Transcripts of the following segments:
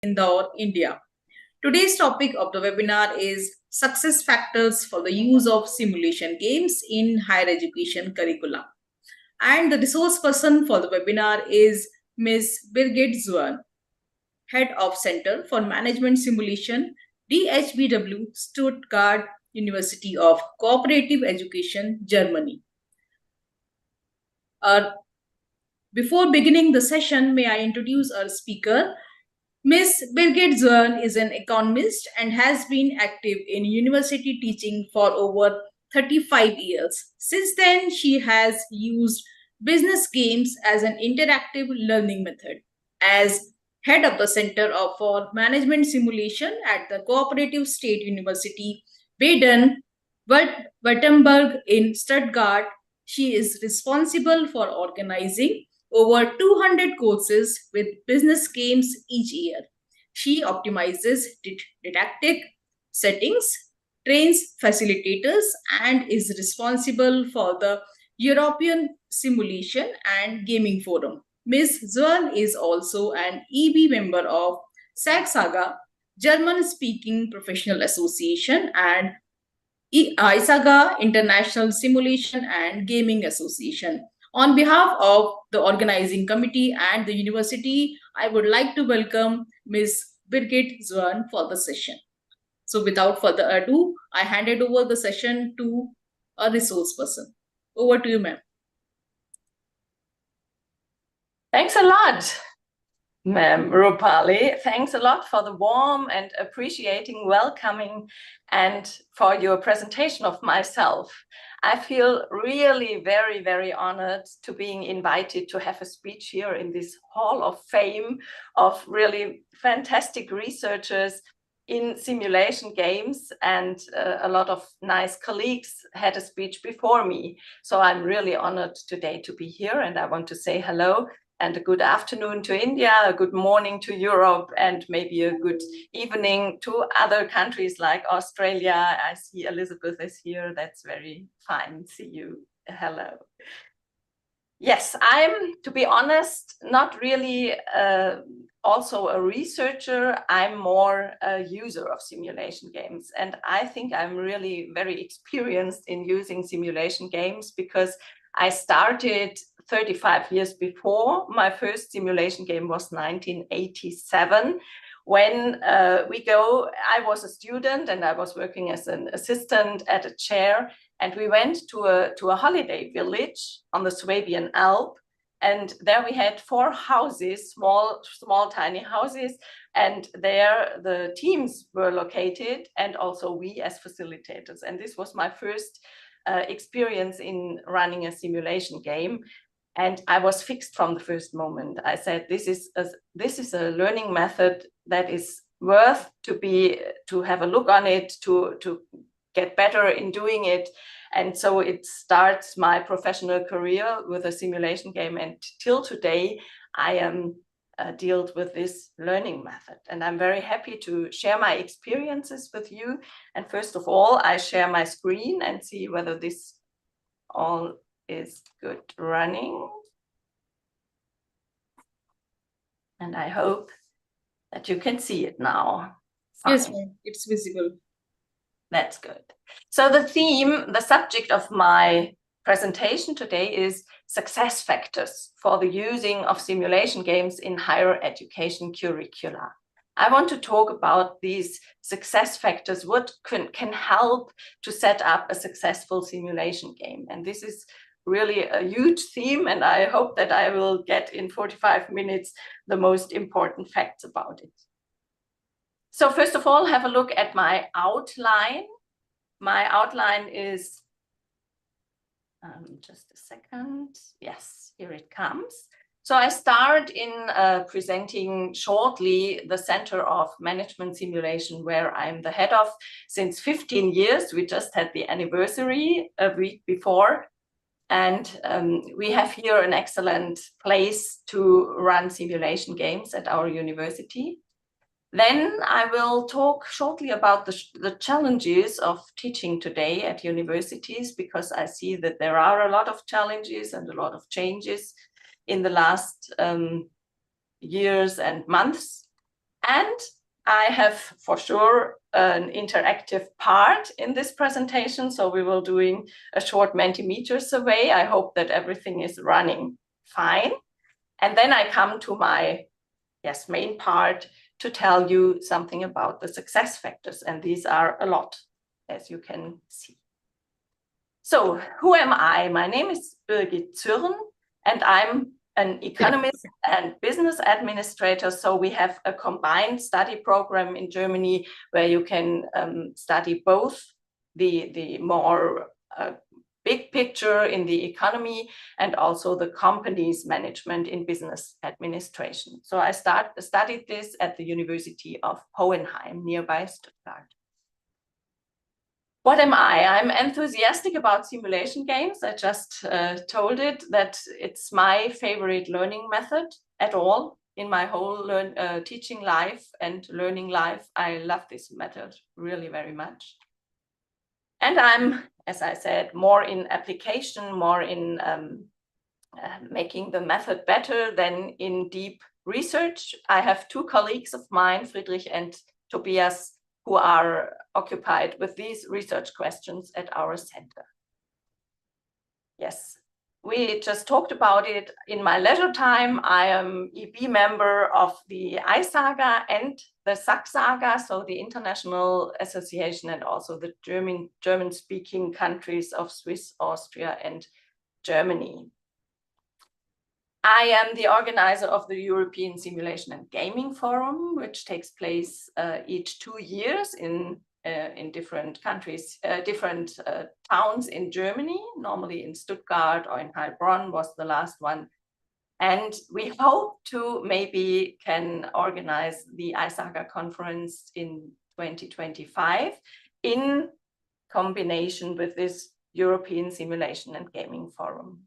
Indore, India. Today's topic of the webinar is success factors for the use of simulation games in higher education curricula. And the resource person for the webinar is Ms. Birgit Zuan, Head of Center for Management Simulation, DHBW, Stuttgart University of Cooperative Education, Germany. Before beginning the session, may I introduce our speaker. Ms. Birgit Zuan is an economist and has been active in university teaching for over 35 years. Since then, she has used business games as an interactive learning method. As head of the Center for Management Simulation at the Cooperative State University, Baden-Württemberg in Stuttgart, she is responsible for organizing over 200 courses with business games each year. She optimizes didactic settings, trains facilitators, and is responsible for the European Simulation and Gaming Forum. Ms. Zuan is also an EB member of SAG-Saga, German-speaking professional association, and ISAGA, International Simulation and Gaming Association. On behalf of the organizing committee and the university, I would like to welcome Ms. Birgit Zuan for the session. So without further ado, I handed over the session to a resource person. Over to you, ma'am. Thanks a lot, Ma'am Rupali. Thanks a lot for the warm and appreciating welcoming and for your presentation of myself. I feel really very, very honored to being invited to have a speech here in this Hall of Fame of really fantastic researchers in simulation games, and a lot of nice colleagues had a speech before me. So I'm really honored today to be here, and I want to say hello and a good afternoon to India, a good morning to Europe, and maybe a good evening to other countries like Australia. I see Elizabeth is here. That's very fine. See you. Hello. Yes, I'm, to be honest, not really also a researcher. I'm more a user of simulation games. And I think I'm really very experienced in using simulation games because I started 35 years before. My first simulation game was 1987. When I was a student and I was working as an assistant at a chair, and we went to a holiday village on the Swabian Alp. And there we had 4 houses, small, tiny houses. And there the teams were located, and also we as facilitators. And this was my first experience in running a simulation game. And I was fixed from the first moment. I said, this is a learning method that is worth to have a look on it, to get better in doing it. And so it starts my professional career with a simulation game. And till today, I am dealt with this learning method. And I'm very happy to share my experiences with you. And first of all, I share my screen and see whether this all is good running. And I hope that you can see it now. Fine. Yes, ma'am, it's visible. That's good. So the subject of my presentation today is success factors for the using of simulation games in higher education curricula. I want to talk about these success factors, what can help to set up a successful simulation game. And this is really a huge theme, and I hope that I will get in 45 minutes the most important facts about it. So first of all, have a look at my outline. My outline is, just a second. Yes, here it comes. So I start in presenting shortly the Center of Management Simulation, where I'm the head of since 15 years. We just had the anniversary a week before. And we have here an excellent place to run simulation games at our university. Then I will talk shortly about the challenges of teaching today at universities, because I see that there are a lot of challenges and a lot of changes in the last years and months. And I have for sure an interactive part in this presentation. So we will doing a short Mentimeter survey. I hope that everything is running fine. And then I come to my main part to tell you something about the success factors. And these are a lot, as you can see. So who am I? My name is Birgit Zürn, and I'm an economist and business administrator. So we have a combined study program in Germany where you can study both the more big picture in the economy and also the company's management in business administration. So I studied this at the University of Hohenheim, nearby Stuttgart. What am I? I'm enthusiastic about simulation games. I just told it that it's my favorite learning method at all in my whole teaching life and learning life. I love this method really very much. And I'm, as I said, more in application, more in making the method better than in deep research. I have two colleagues of mine, Friedrich and Tobias, who are occupied with these research questions at our center. Yes, we just talked about it. In my leisure time, I am EB member of the iSaga and the SAC-Saga, so the International Association, and also the German-speaking countries of Swiss, Austria, and Germany. I am the organizer of the European Simulation and Gaming Forum, which takes place each 2 years in different countries, different towns in Germany, normally in Stuttgart or in Heilbronn was the last one. And we hope to maybe can organize the iSaga conference in 2025 in combination with this European Simulation and Gaming Forum.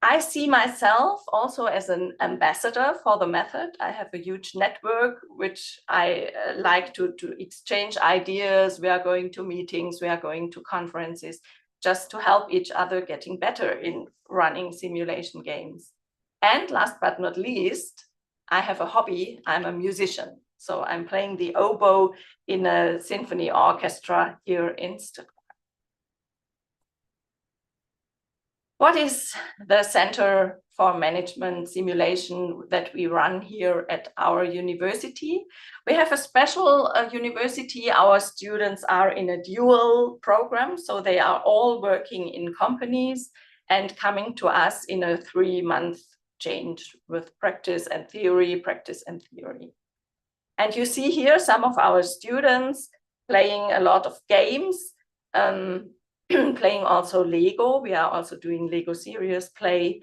I see myself also as an ambassador for the method. I have a huge network, which I like to exchange ideas. We are going to meetings, we are going to conferences, just to help each other getting better in running simulation games. And last but not least, I have a hobby. I'm a musician. So I'm playing the oboe in a symphony orchestra here in Stuttgart. What is the Center for Management Simulation that we run here at our university? We have a special university. Our students are in a dual program, so they are all working in companies and coming to us in a 3-month change with practice and theory, practice and theory. And you see here some of our students playing a lot of games, playing also Lego. We are also doing Lego serious play.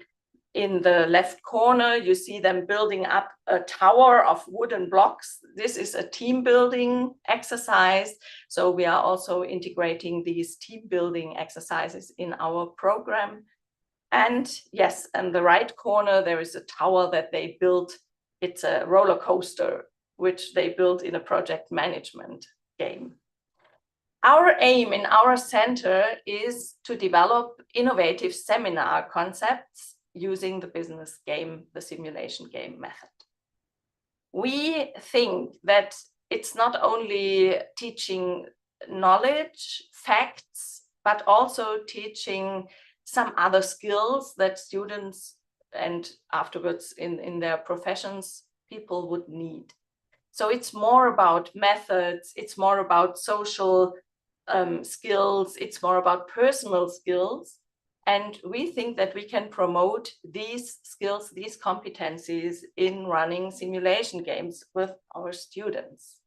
In the left corner, you see them building up a tower of wooden blocks. This is a team building exercise. So we are also integrating these team building exercises in our program. And yes, in the right corner, there is a tower that they built. It's a roller coaster, which they built in a project management game. Our aim in our center is to develop innovative seminar concepts using the business game, the simulation game method. We think that it's not only teaching knowledge, facts, but also teaching some other skills that students and afterwards in their professions, people would need. So it's more about methods, it's more about social skills, it's more about personal skills. And we think that we can promote these skills, these competencies in running simulation games with our students.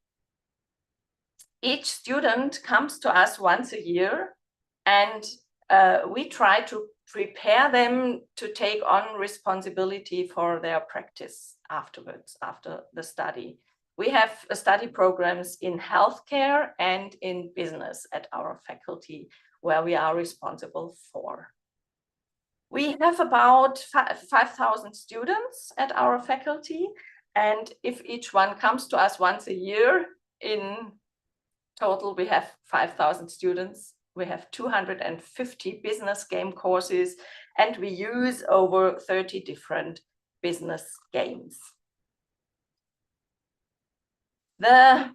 Each student comes to us once a year, and we try to prepare them to take on responsibility for their practice afterwards, after the study. We have study programs in healthcare and in business at our faculty, where we are responsible for. We have about 5,000 students at our faculty, and if each one comes to us once a year, in total we have 5,000 students. We have 250 business game courses, and we use over 30 different business games. The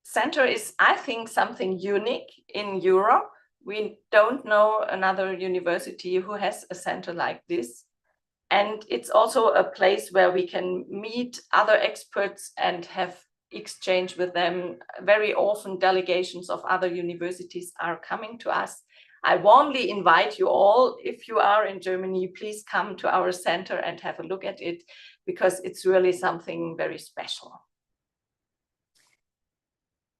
center is, I think, something unique in Europe. We don't know another university who has a center like this. And it's also a place where we can meet other experts and have exchange with them. Very often delegations of other universities are coming to us. I warmly invite you all, if you are in Germany, please come to our center and have a look at it, because it's really something very special.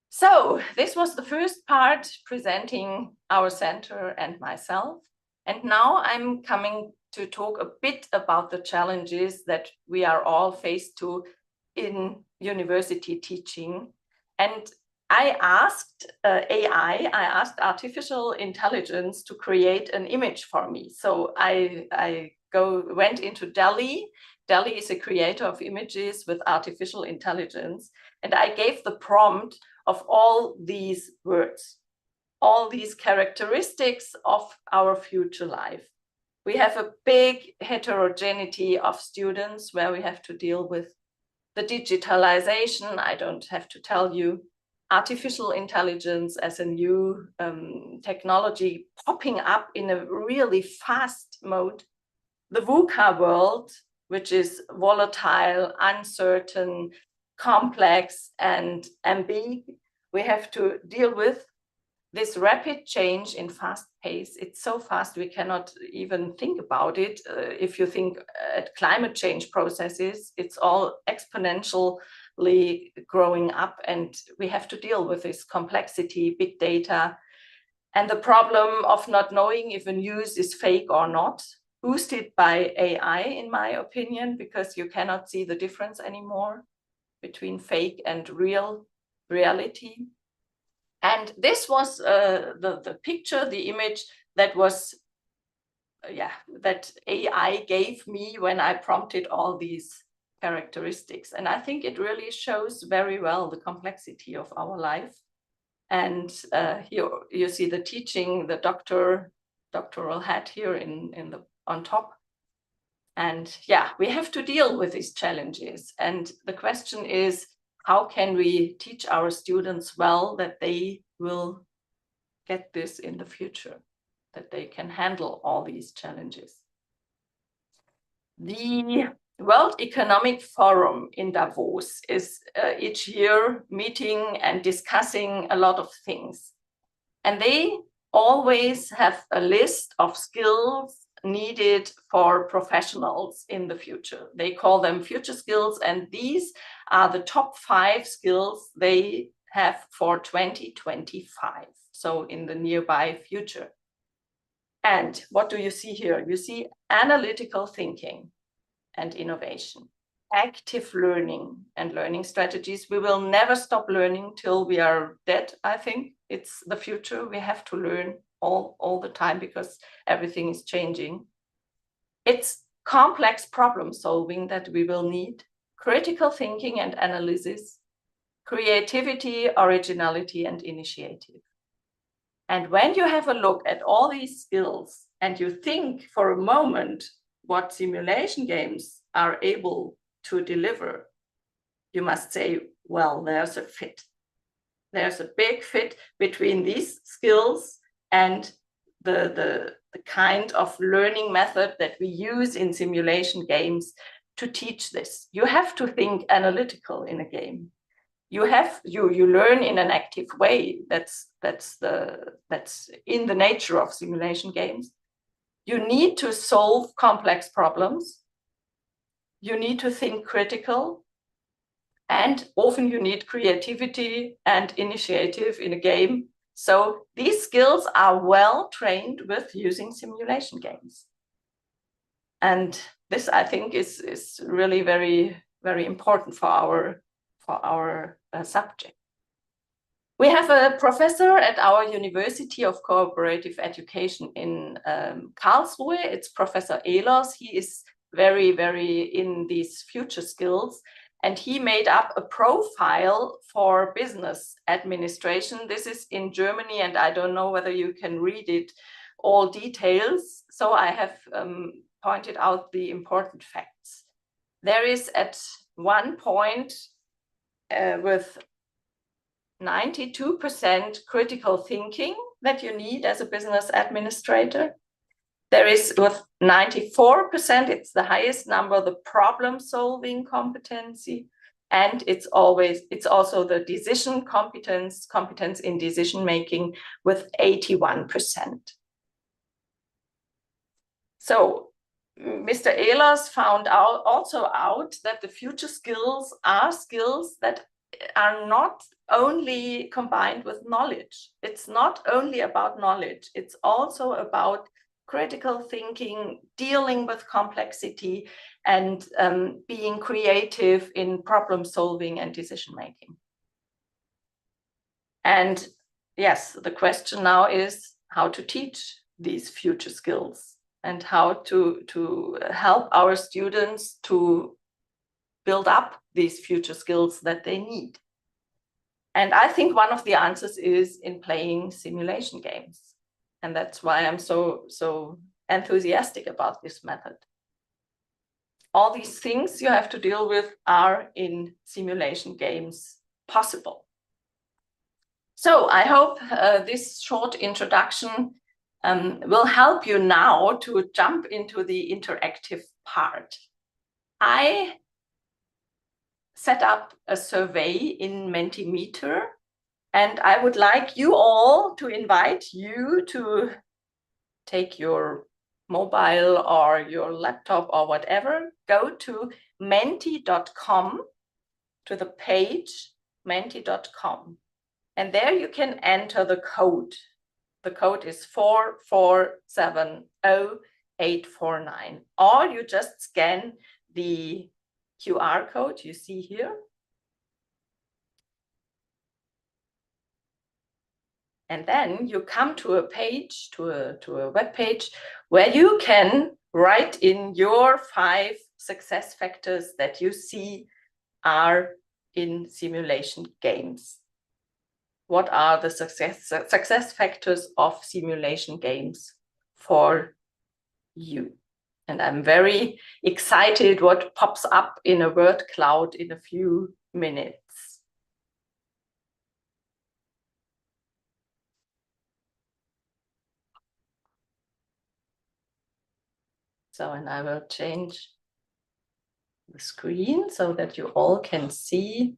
So this was the first part, presenting our center and myself. And now I'm coming to talk a bit about the challenges that we are all faced to in university teaching. And I asked AI, I asked artificial intelligence to create an image for me. So I went into Delhi. Delhi is a creator of images with artificial intelligence. And I gave the prompt of all these words, all these characteristics of our future life. We have a big heterogeneity of students where we have to deal with the digitalization. I don't have to tell you, artificial intelligence as a new technology popping up in a really fast mode. The VUCA world, which is volatile, uncertain, complex, and ambiguous. We have to deal with this rapid change in fast pace. It's so fast we cannot even think about it. If you think at climate change processes, it's all exponentially growing up, and we have to deal with this complexity, big data, and the problem of not knowing if a news is fake or not, boosted by AI, in my opinion, because you cannot see the difference anymore between fake and reality. And this was the picture, the image that was, that AI gave me when I prompted all these characteristics. And I think it really shows very well the complexity of our life. And here you see the teaching, the doctoral hat here on top. And yeah, we have to deal with these challenges. And the question is, how can we teach our students well that they will get this in the future, that they can handle all these challenges? The World Economic Forum in Davos is each year meeting and discussing a lot of things. And they always have a list of skills needed for professionals in the future. They call them future skills, and these are the top 5 skills they have for 2025, so in the nearby future. And what do you see here? You see analytical thinking and innovation, active learning and learning strategies. We will never stop learning till we are dead, I think. It's the future. We have to learn all the time because everything is changing. It's complex problem solving that we will need, critical thinking and analysis, creativity, originality, and initiative. And when you have a look at all these skills and you think for a moment what simulation games are able to deliver, you must say, well, there's a fit. There's a big fit between these skills and the kind of learning method that we use in simulation games to teach this. You have to think analytical in a game. You learn in an active way. That's in the nature of simulation games. You need to solve complex problems. You need to think critical. And often you need creativity and initiative in a game. So these skills are well trained with using simulation games. And this, I think, is really very, very important for our subject. We have a professor at our University of Cooperative Education in Karlsruhe. It's Professor Ehlers. He is very, very in these future skills. And he made up a profile for business administration. This is in Germany, and I don't know whether you can read it, all details. So I have pointed out the important facts. There is at one point with 92% critical thinking that you need as a business administrator. There is with 94%, it's the highest number, the problem-solving competency, and it's also the decision competence in decision-making with 81%. So Mr. Ehlers found also out that the future skills are skills that are not only combined with knowledge. It's not only about knowledge, it's also about critical thinking, dealing with complexity, and being creative in problem solving and decision making. And yes, the question now is how to teach these future skills and how to help our students to build up these future skills that they need. And I think one of the answers is in playing simulation games. And that's why I'm so enthusiastic about this method. All these things you have to deal with are in simulation games possible. So I hope this short introduction will help you now to jump into the interactive part. I set up a survey in Mentimeter, and I would like you all to invite you to take your mobile or your laptop or whatever, go to menti.com, to the page menti.com, and there you can enter the code. The code is 4470849, or you just scan the QR code you see here. And then you come to a page, to a web page, where you can write in your 5 success factors that you see are in simulation games. What are the success factors of simulation games for you? And I'm very excited what pops up in a word cloud in a few minutes. So, and I will change the screen so that you all can see.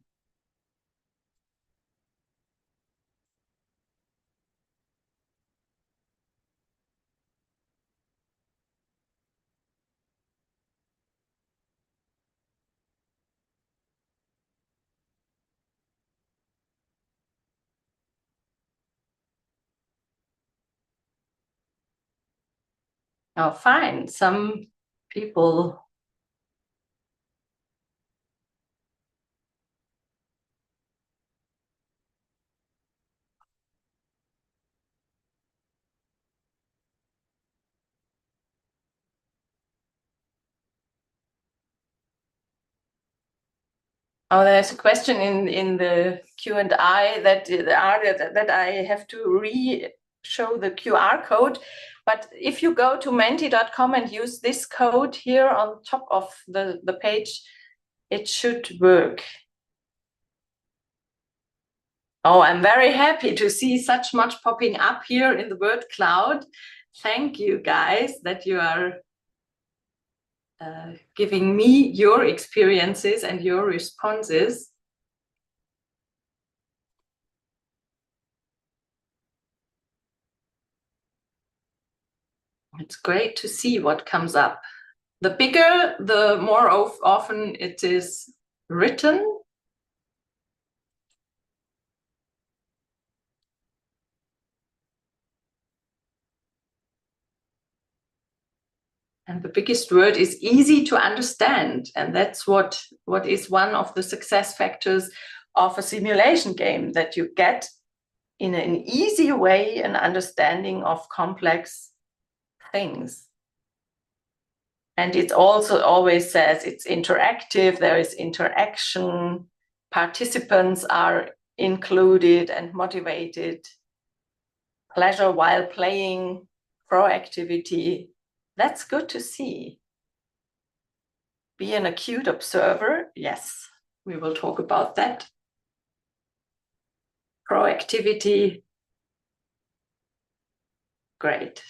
Oh, fine. Some people Oh, there's a question in the Q&A that I have to show the QR code. But if you go to menti.com and use this code here on top of the page, it should work. Oh, I'm very happy to see such much popping up here in the word cloud. Thank you, guys, that you are giving me your experiences and your responses. It's great to see what comes up. The bigger, the more often it is written. And the biggest word is easy to understand. And that's what is one of the success factors of a simulation game, that you get in an easy way an understanding of complex things. And it also always says it's interactive, there is interaction, participants are included and motivated, pleasure while playing, proactivity. That's good to see. Be an acute observer. Yes, we will talk about that proactivity. Great.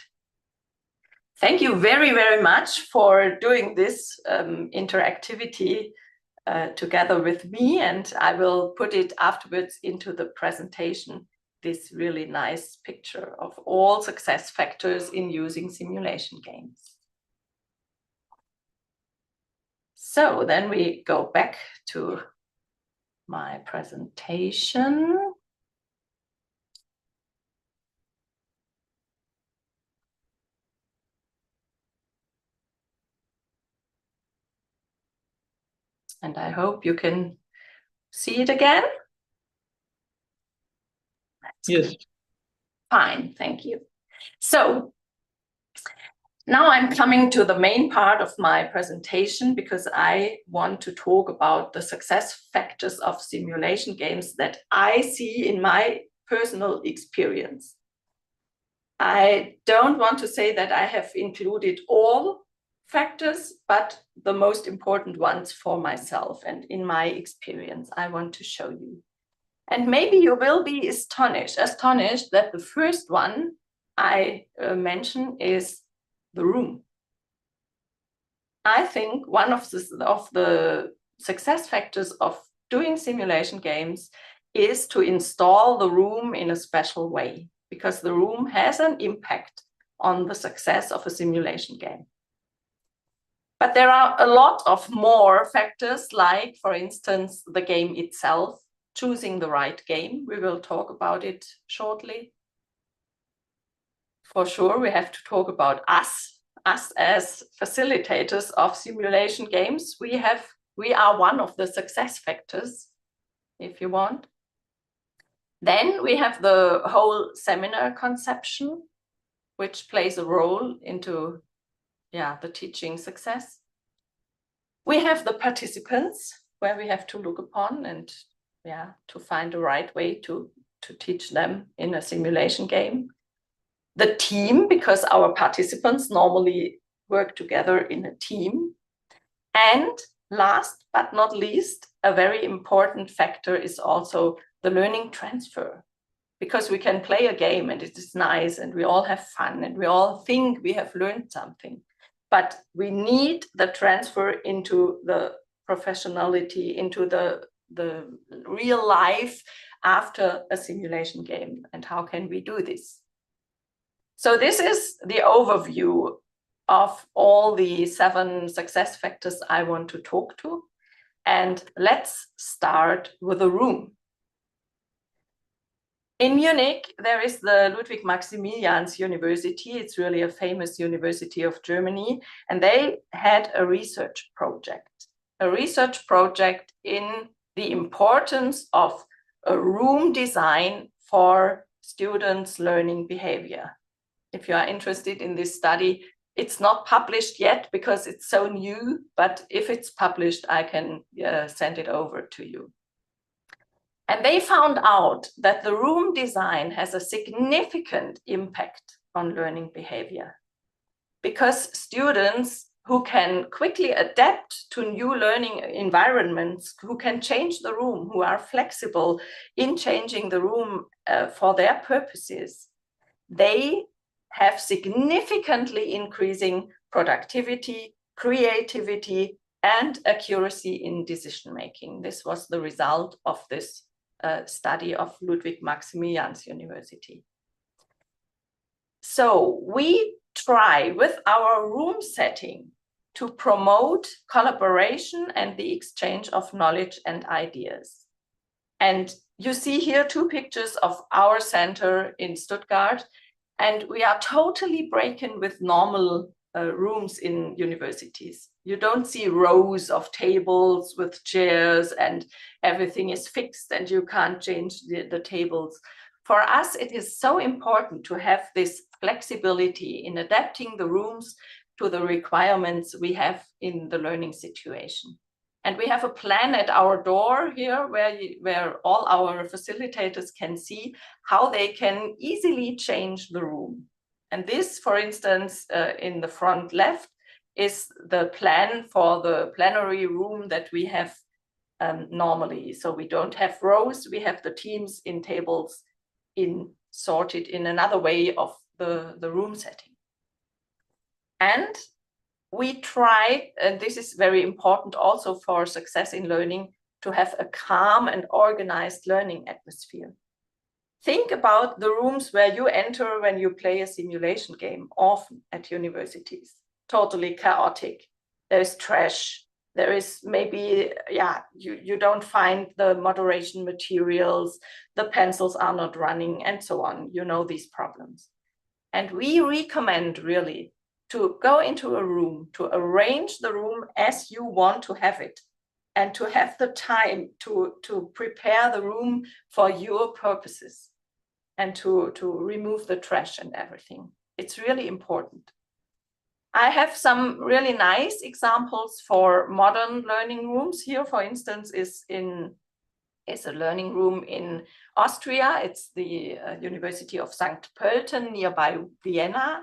Thank you very, very much for doing this interactivity together with me, and I will put it afterwards into the presentation, this really nice picture of all success factors in using simulation games. So then we go back to my presentation. And I hope you can see it again. Yes. Fine, thank you. So now I'm coming to the main part of my presentation, because I want to talk about the success factors of simulation games that I see in my personal experience. I don't want to say that I have included all factors, but the most important ones for myself and in my experience, I want to show you. And maybe you will be astonished that the first one I mention is the room. I think one of the success factors of doing simulation games is to install the room in a special way, because the room has an impact on the success of a simulation game. But there are a lot of more factors, like, for instance, the game itself, choosing the right game. We will talk about it shortly. For sure, we have to talk about us as facilitators of simulation games. We are one of the success factors, if you want. Then we have the whole seminar conception, which plays a role into the teaching success. We have the participants, where we have to look upon and to find the right way to teach them in a simulation game. The team, because our participants normally work together in a team. And last but not least, a very important factor is also the learning transfer, because we can play a game and it is nice and we all have fun and we all think we have learned something, but we need the transfer into the professionality, into the real life after a simulation game. And how can we do this? So this is the overview of all the 7 success factors I want to talk to. And let's start with the room. In Munich, there is the Ludwig-Maximilians University. It's really a famous university of Germany. And they had a research project in the importance of a room design for students' learning behavior. If you are interested in this study, it's not published yet because it's so new, but if it's published, I can send it over to you. And they found out that the room design has a significant impact on learning behavior, because students who can quickly adapt to new learning environments, who can change the room, who are flexible in changing the room for their purposes, they have significantly increasing productivity, creativity, and accuracy in decision-making. This was the result of this study of Ludwig-Maximilians University. So we try with our room setting to promote collaboration and the exchange of knowledge and ideas. And you see here 2 pictures of our center in Stuttgart, and we are totally breaking with normal rooms in universities. You don't see rows of tables with chairs and everything is fixed and you can't change the tables. For us, it is so important to have this flexibility in adapting the rooms to the requirements we have in the learning situation. And we have a plan at our door here where all our facilitators can see how they can easily change the room. And this, for instance, in the front left, is the plan for the plenary room that we have normally. So we don't have rows, we have the teams in tables sorted in another way of the room setting. And we try, and this is very important also for success in learning, to have a calm and organized learning atmosphere. Think about the rooms where you enter when you play a simulation game, often at universities. Totally chaotic. There's trash. There is maybe, you don't find the moderation materials, the pencils are not running, and so on. You know these problems. And we recommend really to go into a room, to arrange the room as you want to have it, and to have the time to prepare the room for your purposes, and to remove the trash and everything. It's really important. I have some really nice examples for modern learning rooms. Here, for instance, is a learning room in Austria. It's the University of St. Pölten nearby Vienna.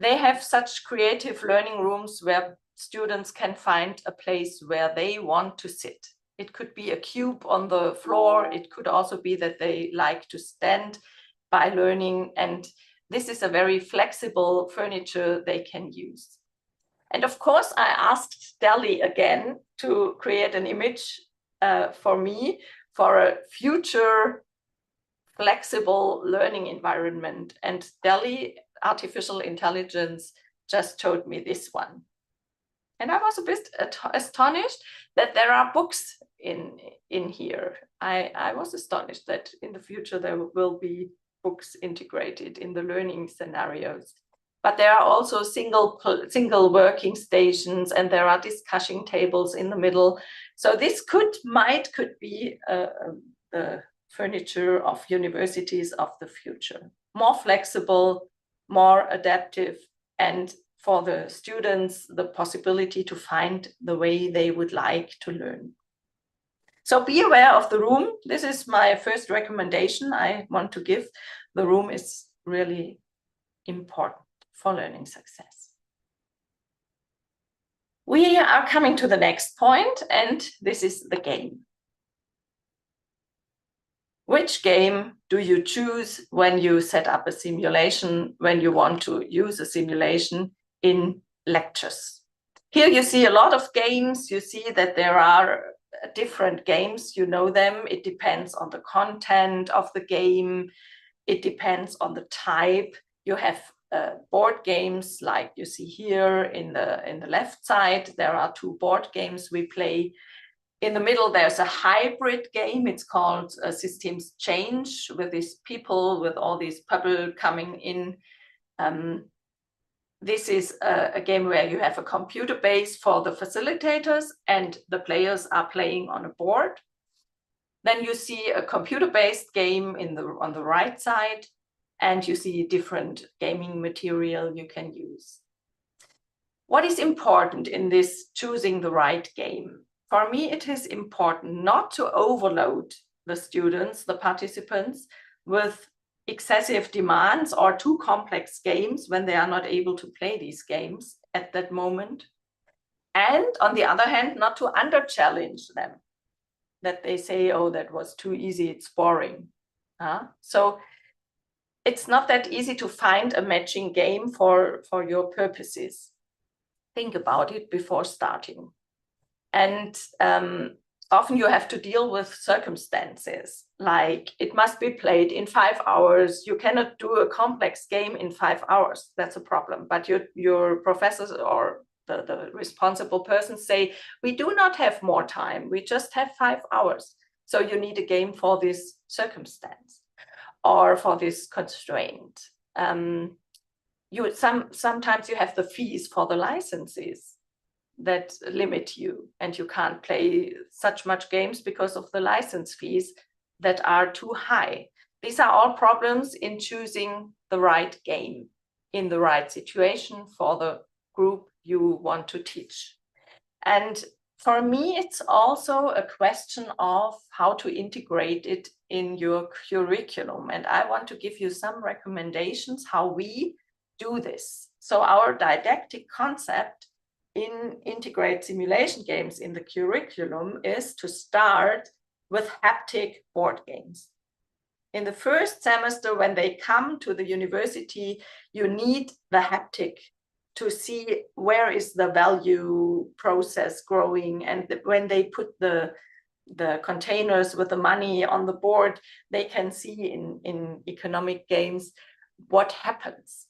They have such creative learning rooms where students can find a place where they want to sit. It could be a cube on the floor. It could also be that they like to stand by learning. And this is a very flexible furniture they can use. And of course, I asked Delhi again to create an image for me for a future flexible learning environment. And Delhi Artificial Intelligence just showed me this one. And I was a bit astonished that there are books in here. I was astonished that in the future there will be books integrated in the learning scenarios. But there are also single working stations, and there are discussion tables in the middle. So this could be the furniture of universities of the future. More flexible, more adaptive, and for the students, the possibility to find the way they would like to learn. So be aware of the room. This is my first recommendation I want to give. The room is really important for learning success. We are coming to the next point, and this is the game. Which game do you choose when you set up a simulation, when you want to use a simulation in lectures? Here you see a lot of games. You see that there are different games, you know them. It depends on the content of the game. It depends on the type. You have board games like you see here in the left side. There are 2 board games we play. In the middle, there's a hybrid game. It's called Systems Change, with these people, with all these people coming in. This is a game where you have a computer base for the facilitators, and the players are playing on a board. Then you see a computer-based game on the right side, and you see different gaming material you can use. What is important in this choosing the right game? For me, it is important not to overload the students, the participants, with excessive demands or too complex games when they are not able to play these games at that moment. And on the other hand, not to under-challenge them, that they say, oh, that was too easy, it's boring. So it's not that easy to find a matching game for your purposes. Think about it before starting. And often you have to deal with circumstances, like it must be played in 5 hours. You cannot do a complex game in 5 hours. That's a problem. But your professors or the responsible persons say, we do not have more time. We just have 5 hours. So you need a game for this circumstance or for this constraint. Sometimes you have the fees for the licenses that limit you, and you can't play such much games because of the license fees that are too high. These are all problems in choosing the right game in the right situation for the group you want to teach. And for me, it's also a question of how to integrate it in your curriculum. And I want to give you some recommendations how we do this. So our didactic concept integrate simulation games in the curriculum is to start with haptic board games. In the first semester, when they come to the university, you need the haptic to see where is the value process growing. And when they put the containers with the money on the board, they can see in economic games what happens.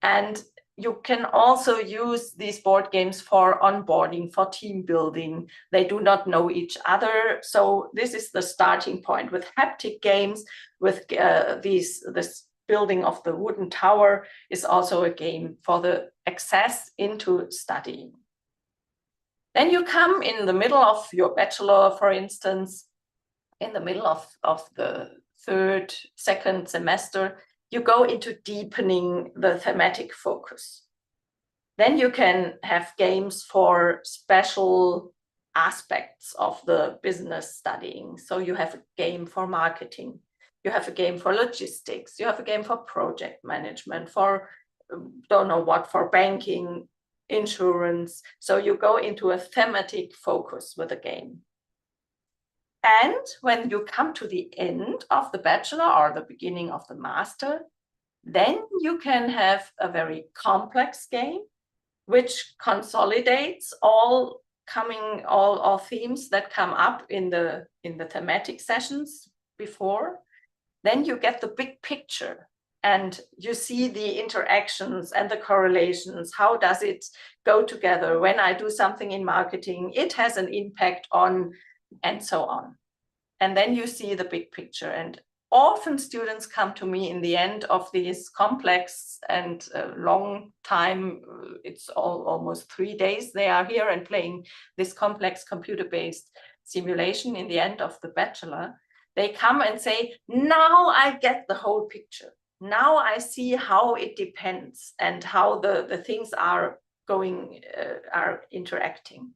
And you can also use these board games for onboarding, for team building. They do not know each other. So this is the starting point with haptic games, with this building of the wooden tower is also a game for the access into studying. Then you come in the middle of your bachelor, for instance, in the middle of the second semester, you go into deepening the thematic focus. Then you can have games for special aspects of the business studying. So you have a game for marketing, you have a game for logistics, you have a game for project management, for don't know what, for banking, insurance. So you go into a thematic focus with a game. And when you come to the end of the bachelor or the beginning of the master, then you can have a very complex game, which consolidates all themes that come up in the thematic sessions before. Then you get the big picture and you see the interactions and the correlations. How does it go together? When I do something in marketing, it has an impact on, and so on. And then you see the big picture. And often students come to me in the end of this complex and long time. It's almost 3 days they are here and playing this complex computer-based simulation in the end of the bachelor. They come and say, now I get the whole picture. Now I see how it depends and how the things are going, are interacting.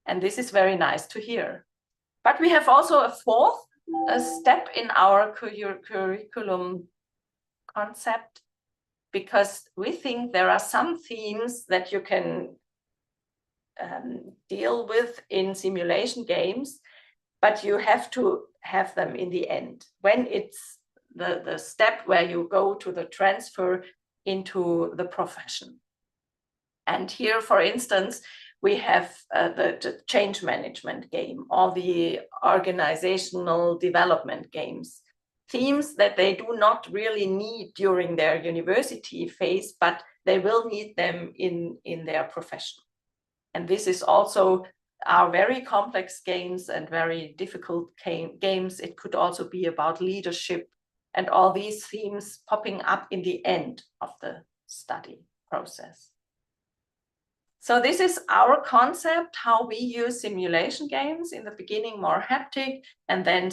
And this is very nice to hear. But we have also a fourth step in our curriculum concept, because we think there are some themes that you can deal with in simulation games, but you have to have them in the end, when it's the step where you go to the transfer into the profession. And here, for instance, we have the change management game or the organizational development games, themes that they do not really need during their university phase, but they will need them in their profession. And this is also are very complex games and very difficult games. It could also be about leadership and all these themes popping up in the end of the study process. So this is our concept, how we use simulation games, in the beginning more haptic, and then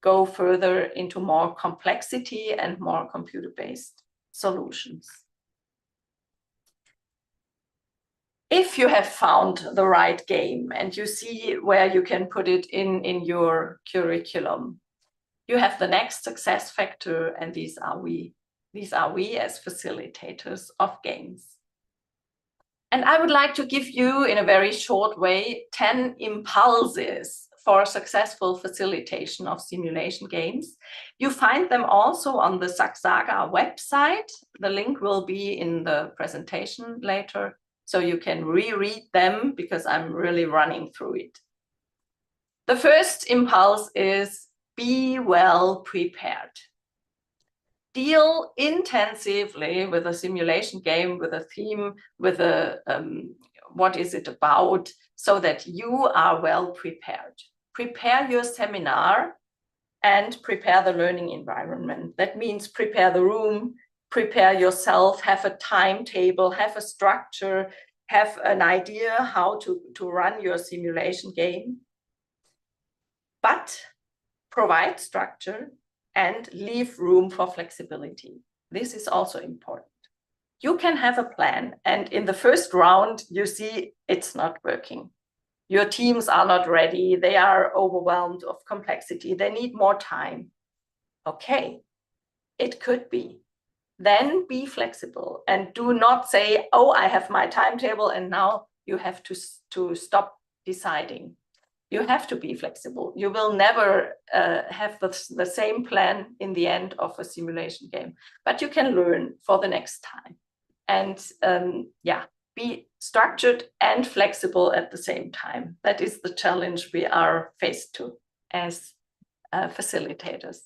go further into more complexity and more computer-based solutions. If you have found the right game and you see where you can put it in your curriculum, you have the next success factor, and these are we as facilitators of games. And I would like to give you, in a very short way, 10 impulses for successful facilitation of simulation games. You find them also on the Saxaga website. The link will be in the presentation later, so you can reread them, because I'm really running through it. The first impulse is be well prepared. Deal intensively with a simulation game, with a theme, with what is it about, so that you are well prepared. Prepare your seminar and prepare the learning environment. That means prepare the room, prepare yourself, have a timetable, have a structure, have an idea how to run your simulation game. But provide structure and leave room for flexibility. This is also important. You can have a plan, and in the first round, you see it's not working. Your teams are not ready. They are overwhelmed of complexity. They need more time. Okay, it could be. then be flexible and do not say, oh, I have my timetable and now you have to stop deciding. You have to be flexible. You will never have the same plan in the end of a simulation game, but you can learn for the next time. And yeah, be structured and flexible at the same time. That is the challenge we are faced to as facilitators.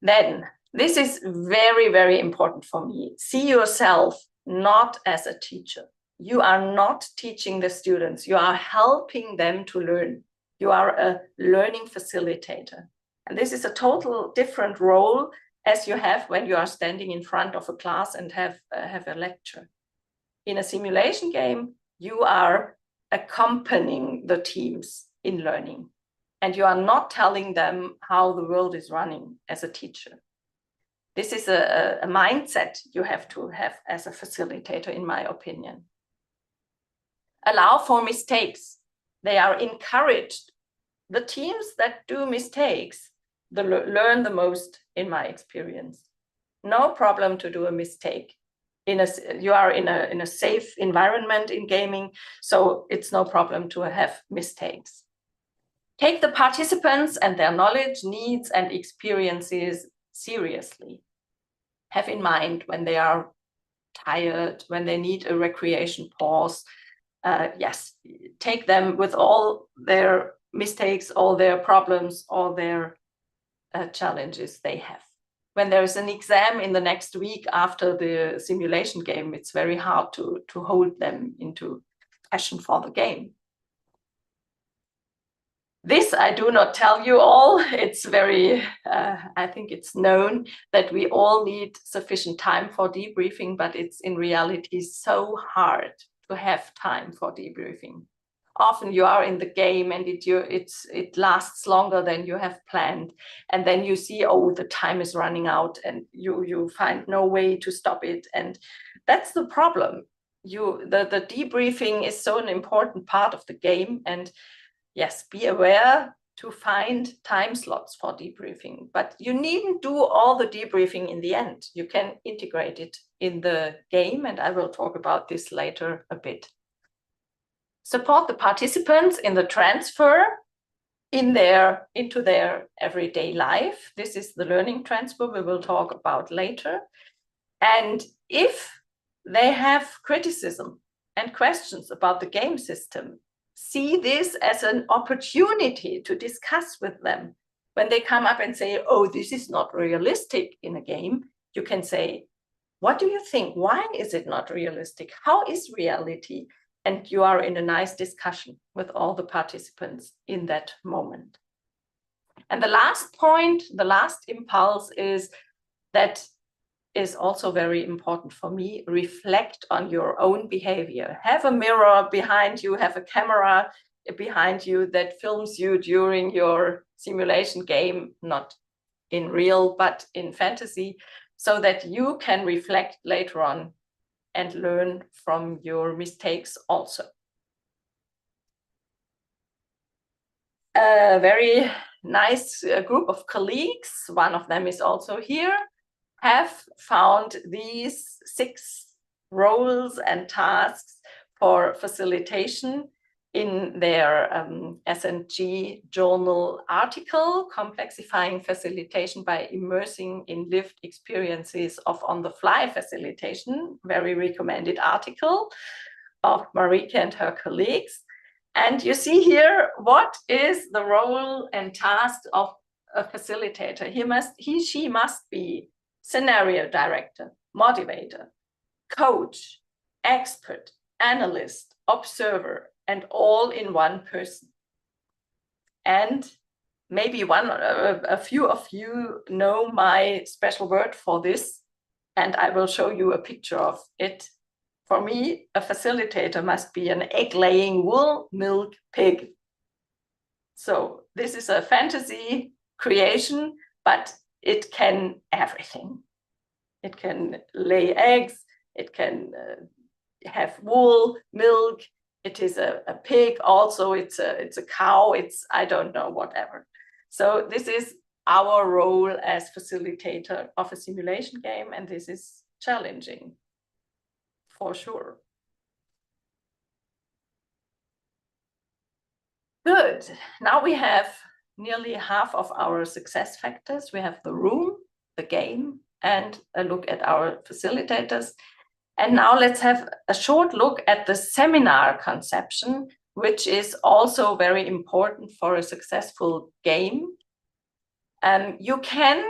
Then, this is very, very important for me. See yourself not as a teacher. You are not teaching the students. You are helping them to learn. You are a learning facilitator. And this is a total different role as you have when you are standing in front of a class and have a lecture. In a simulation game, you are accompanying the teams in learning. And you are not telling them how the world is running as a teacher. This is a mindset you have to have as a facilitator, in my opinion. Allow for mistakes. They are encouraged. The teams that do mistakes learn the most, in my experience. No problem to do a mistake. You are in a safe environment in gaming, so it's no problem to have mistakes. Take the participants and their knowledge, needs, and experiences seriously. Have in mind when they are tired, when they need a recreation pause. Yes, take them with all their mistakes, all their problems, all their challenges they have. When there is an exam in the next week after the simulation game, it's very hard to hold them into passion for the game. This I do not tell you all. It's very, I think it's known that we all need sufficient time for debriefing, but it's in reality so hard to have time for debriefing. Often you are in the game and it lasts longer than you have planned. And then you see, oh, the time is running out and you find no way to stop it. And that's the problem. The debriefing is so an important part of the game. And yes, be aware to find time slots for debriefing, but you needn't do all the debriefing in the end. You can integrate it in the game, and I will talk about this later a bit. Support the participants in the transfer into their everyday life. This is the learning transfer we will talk about later. And if they have criticism and questions about the game system, see this as an opportunity to discuss with them. When they come up and say, oh, this is not realistic in a game, you can say, what do you think? Why is it not realistic? How is reality? And you are in a nice discussion with all the participants in that moment. And the last point, the last impulse is that is also very important for me. Reflect on your own behavior. Have a mirror behind you, have a camera behind you that films you during your simulation game, not in real, but in fantasy, so that you can reflect later on and learn from your mistakes also. A very nice group of colleagues, one of them is also here, have found these 6 roles and tasks for facilitation in their S&G journal article, Complexifying Facilitation by Immersing in Lived Experiences of On-the-Fly Facilitation, very recommended article of Marike and her colleagues. And you see here, what is the role and task of a facilitator? She must be scenario director, motivator, coach, expert, analyst, observer, and all in one person. And maybe a few of you know my special word for this, and I will show you a picture of it. For me, a facilitator must be an egg-laying wool milk pig. So this is a fantasy creation, but it can everything. It can lay eggs, it can have wool, milk, it is a pig also, it's a cow, it's, I don't know, whatever. So this is our role as facilitator of a simulation game, and this is challenging, for sure. Good. Now we have nearly half of our success factors. We have the room, the game, and a look at our facilitators. And now let's have a short look at the seminar conception, which is also very important for a successful game. You can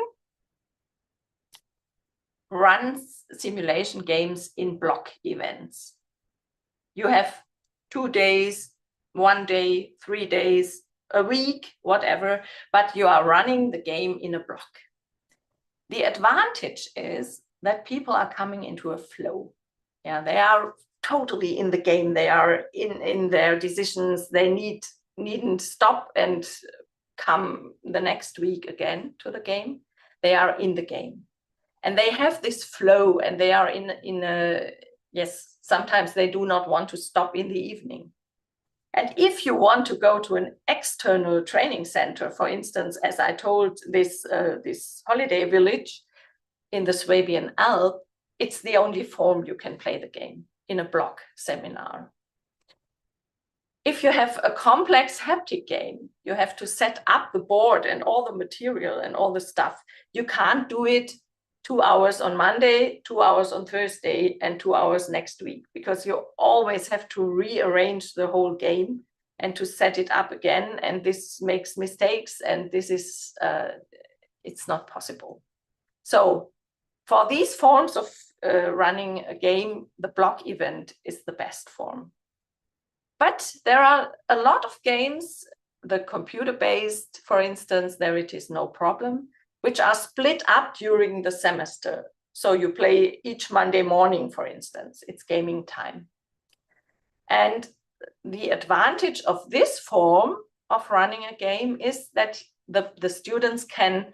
run simulation games in block events. You have 2 days, 1 day, 3 days, a week, whatever, but you are running the game in a block. The advantage is that people are coming into a flow. Yeah, they are totally in the game. They are in their decisions. They needn't stop and come the next week again to the game. They are in the game. And they have this flow, and they are in a, yes, sometimes they do not want to stop in the evening. And if you want to go to an external training center, for instance, as I told, this holiday village in the Swabian Alp, it's the only form you can play the game, in a block seminar. If you have a complex haptic game, you have to set up the board and all the material and all the stuff. You can't do it 2 hours on Monday, 2 hours on Thursday, and 2 hours next week, because you always have to rearrange the whole game and to set it up again. And this makes mistakes, and this is, it's not possible. So for these forms of running a game, the block event is the best form. But there are a lot of games, the computer-based, for instance, there it is no problem, which are split up during the semester. So you play each Monday morning, for instance, it's gaming time. And the advantage of this form of running a game is that the students can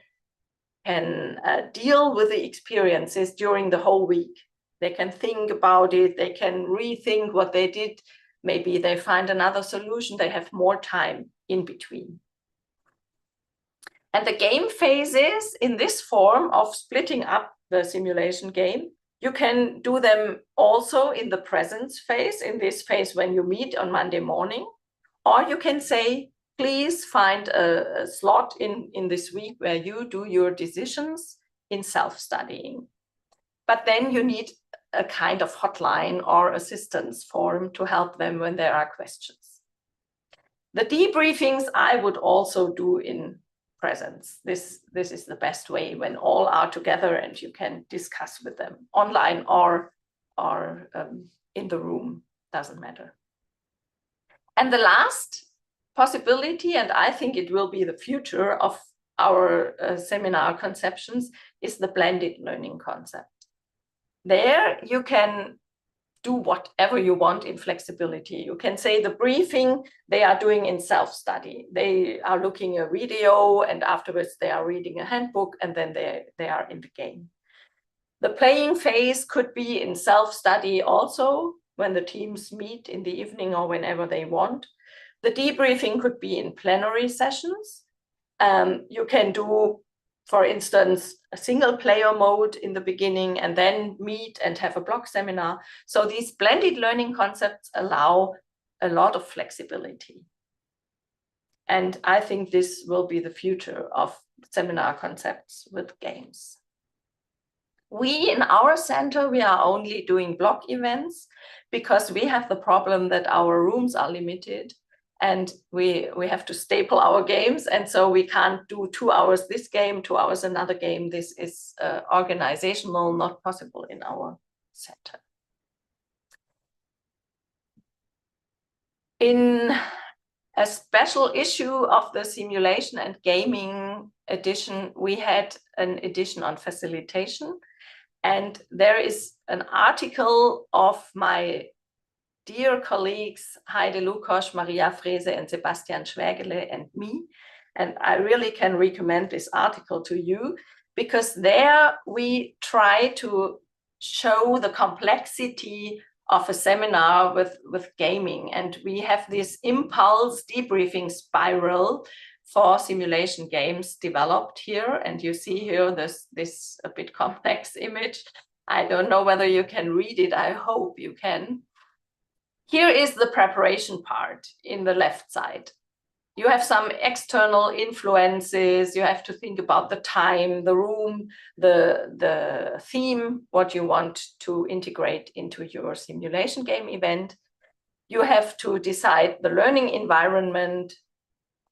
deal with the experiences during the whole week. They can think about it, they can rethink what they did. Maybe they find another solution, they have more time in between. And the game phases in this form of splitting up the simulation game, you can do them also in the presence phase, in this phase when you meet on Monday morning, or you can say, please find a slot in this week where you do your decisions in self-studying. But then you need a kind of hotline or assistance form to help them when there are questions. The debriefings I would also do in presence. This is the best way, when all are together and you can discuss with them online or in the room, doesn't matter. And the last possibility, and I think it will be the future of our seminar conceptions, is the blended learning concept. There you can do whatever you want in flexibility. You can say the briefing they are doing in self-study. They are looking at a video, and afterwards they are reading a handbook, and then they are in the game. The playing phase could be in self-study also, when the teams meet in the evening or whenever they want. The debriefing could be in plenary sessions. You can do, for instance, a single player mode in the beginning and then meet and have a block seminar. So these blended learning concepts allow a lot of flexibility. And I think this will be the future of seminar concepts with games. We in our center, we are only doing block events because we have the problem that our rooms are limited. And we have to staple our games. And so we can't do 2 hours this game, 2 hours another game. This is organizational, not possible in our center. In a special issue of the simulation and gaming edition, we had an edition on facilitation. And there is an article of my dear colleagues, Heide Lukosch, Maria Frese, and Sebastian Schwägele, and me. And I really can recommend this article to you, because there we try to show the complexity of a seminar with gaming. And we have this impulse debriefing spiral for simulation games developed here. And you see here this a bit complex image. I don't know whether you can read it. I hope you can. Here is the preparation part in the left side. You have some external influences. You have to think about the time, the room, the theme, what you want to integrate into your simulation game event. You have to decide the learning environment,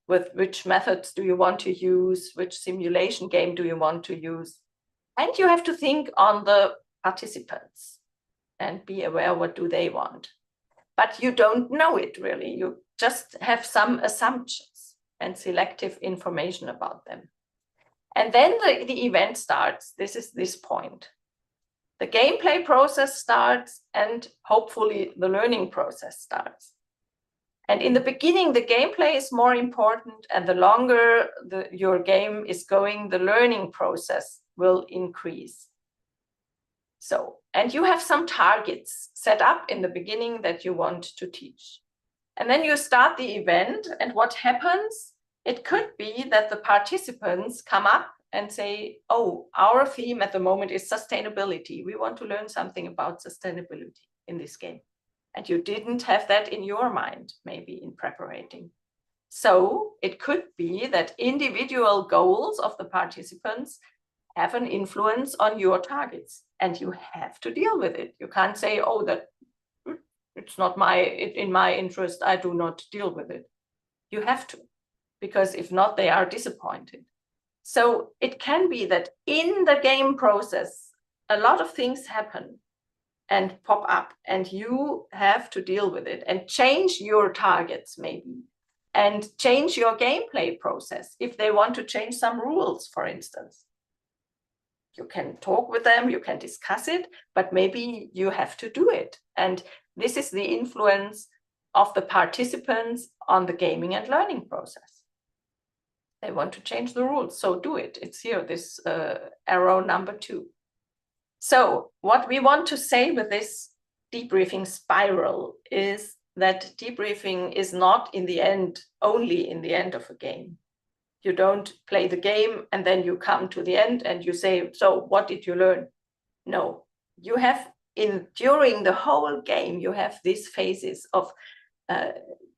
with which methods do you want to use, which simulation game do you want to use. And you have to think on the participants and be aware what do they want. But you don't know it really. You just have some assumptions and selective information about them. And then the event starts. This is this point. The gameplay process starts, and hopefully the learning process starts. And in the beginning, the gameplay is more important, and the longer your game is going, the learning process will increase. So, and you have some targets set up in the beginning that you want to teach. And then you start the event, and what happens? It could be that the participants come up and say, oh, our theme at the moment is sustainability. We want to learn something about sustainability in this game. And you didn't have that in your mind, maybe in preparing. So it could be that individual goals of the participants have an influence on your targets, and you have to deal with it. You can't say, oh, that it's not in my interest, I do not deal with it. You have to, because if not, they are disappointed. So it can be that in the game process, a lot of things happen and pop up, and you have to deal with it and change your targets maybe, and change your gameplay process if they want to change some rules, for instance. You can talk with them, you can discuss it, but maybe you have to do it. And this is the influence of the participants on the gaming and learning process. They want to change the rules, so do it. It's here, this arrow number 2. So what we want to say with this debriefing spiral is that debriefing is not in the end, only in the end of a game. You don't play the game and then you come to the end and you say, so what did you learn? No, you have during the whole game, you have these phases of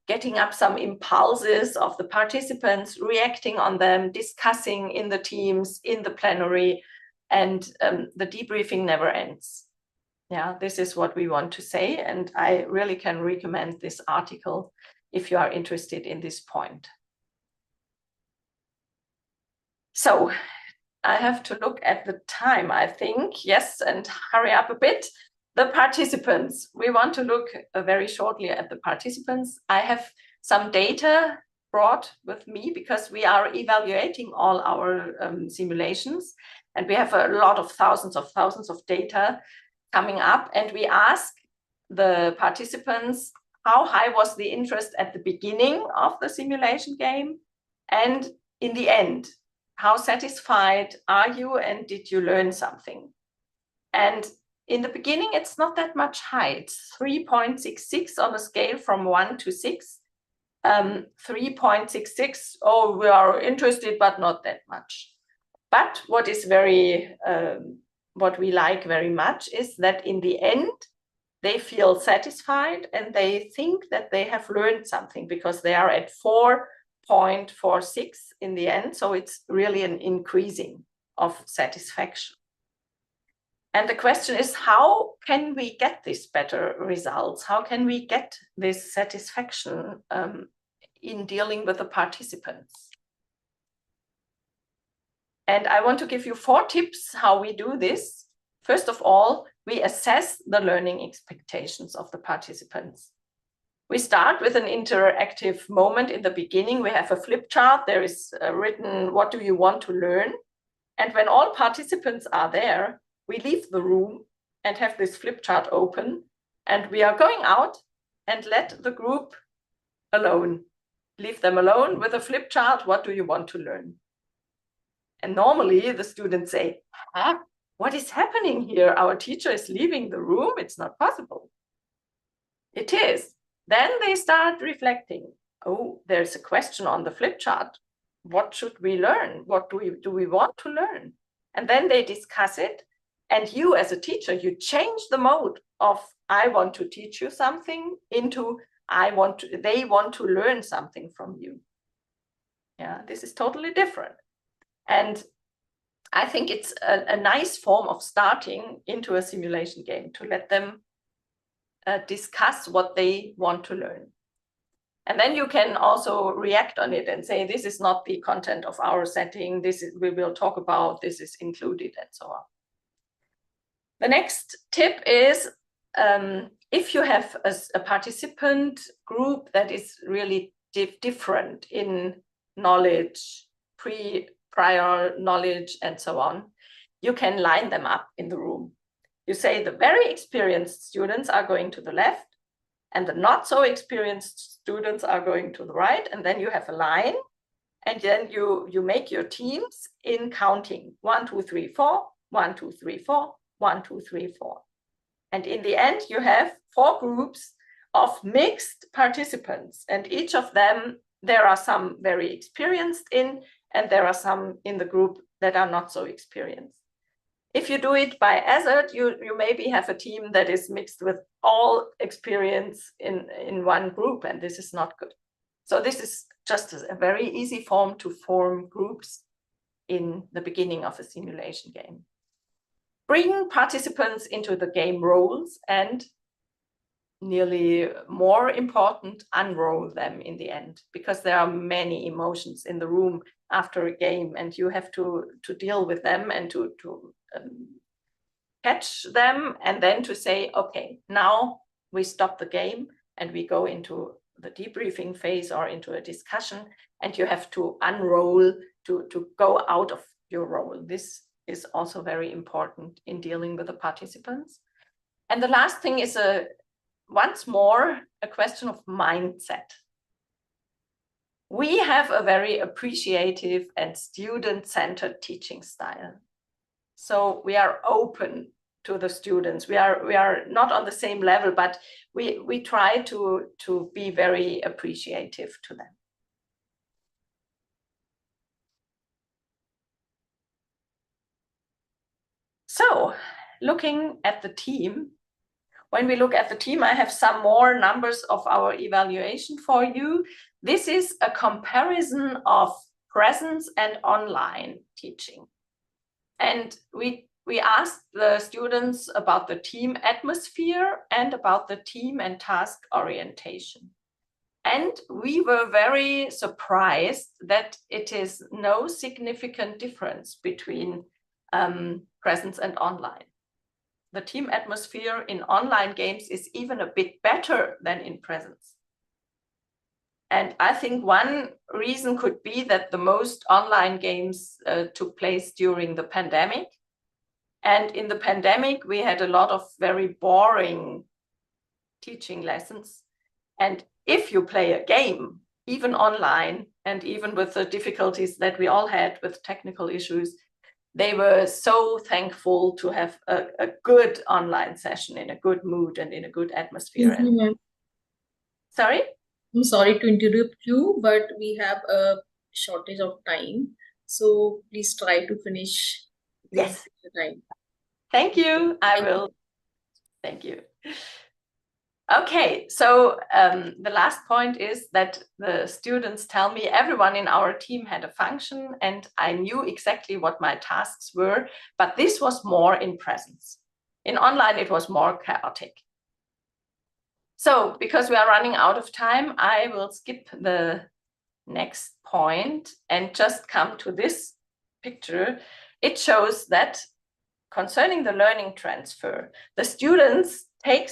getting up some impulses of the participants, reacting on them, discussing in the teams, in the plenary, and the debriefing never ends. Yeah, this is what we want to say, and I really can recommend this article if you are interested in this point. So I have to look at the time, I think, yes, and hurry up a bit. The participants, we want to look very shortly at the participants. I have some data brought with me because we are evaluating all our simulations, and we have a lot of thousands of data coming up, and we ask the participants how high was the interest at the beginning of the simulation game, and in the end, how satisfied are you and did you learn something? And in the beginning, it's not that much high. It's 3.66 on a scale from 1 to 6. 3.66, oh, we are interested, but not that much. But what is what we like very much is that in the end, they feel satisfied and they think that they have learned something because they are at 4.46 in the end. So it's really an increasing of satisfaction. And the question is, how can we get these better results? How can we get this satisfaction in dealing with the participants? And I want to give you 4 tips how we do this. First of all, we assess the learning expectations of the participants. We start with an interactive moment in the beginning. We have a flip chart. There is written, what do you want to learn? And when all participants are there, we leave the room and have this flip chart open. And we are going out and let the group alone. Leave them alone with a flip chart. What do you want to learn? And normally the students say, huh? What is happening here? Our teacher is leaving the room. It's not possible. It is. Then they start reflecting. Oh, there's a question on the flip chart. what should we learn? What do we want to learn? And then they discuss it. And you as a teacher, you change the mode of I want to teach you something into they want to learn something from you. Yeah, this is totally different. And I think it's a nice form of starting into a simulation game, to let them discuss what they want to learn. And then you can also react on it and say, this is not the content of our setting, we will talk about, this is included, and so on. The next tip is, if you have a participant group that is really different in knowledge, prior knowledge, and so on, you can line them up in the room. You say the very experienced students are going to the left, and the not so experienced students are going to the right, and then you have a line, and then you make your teams in counting 1, 2, 3, 4, 1, 2, 3, 4, 1, 2, 3, 4. And in the end, you have 4 groups of mixed participants, and each of them, there are some very experienced in, and there are some in the group that are not so experienced. If you do it by hazard, you maybe have a team that is mixed with all experience in one group, and this is not good. So this is just a very easy form to form groups in the beginning of a simulation game. Bring participants into the game roles, and nearly more important, unroll them in the end, because there are many emotions in the room after a game, and you have to deal with them and to catch them, and then to say, okay, now we stop the game and we go into the debriefing phase or into a discussion, and you have to unroll to go out of your role. This is also very important in dealing with the participants. And the last thing is once more a question of mindset. We have a very appreciative and student-centered teaching style. So we are open to the students. We are not on the same level, but we try to be very appreciative to them. So looking at the team, when we look at the team, I have some more numbers of our evaluation for you. This is a comparison of presence and online teaching. And we asked the students about the team atmosphere and about the team and task orientation. And we were very surprised that it is no significant difference between presence and online. The team atmosphere in online games is even a bit better than in presence. And I think one reason could be that the most online games took place during the pandemic. And in the pandemic, we had a lot of very boring teaching lessons. And if you play a game, even online, and even with the difficulties that we all had with technical issues, they were so thankful to have a good online session in a good mood and in a good atmosphere. Sorry? I'm sorry to interrupt you, but we have a shortage of time. So please try to finish. Yes. The time. Thank you. I will. Thank you. Okay, so the last point is that the students tell me everyone in our team had a function, and I knew exactly what my tasks were, but this was more in presence. In online, it was more chaotic. So because we are running out of time, I will skip the next point and just come to this picture. It shows that concerning the learning transfer, the students take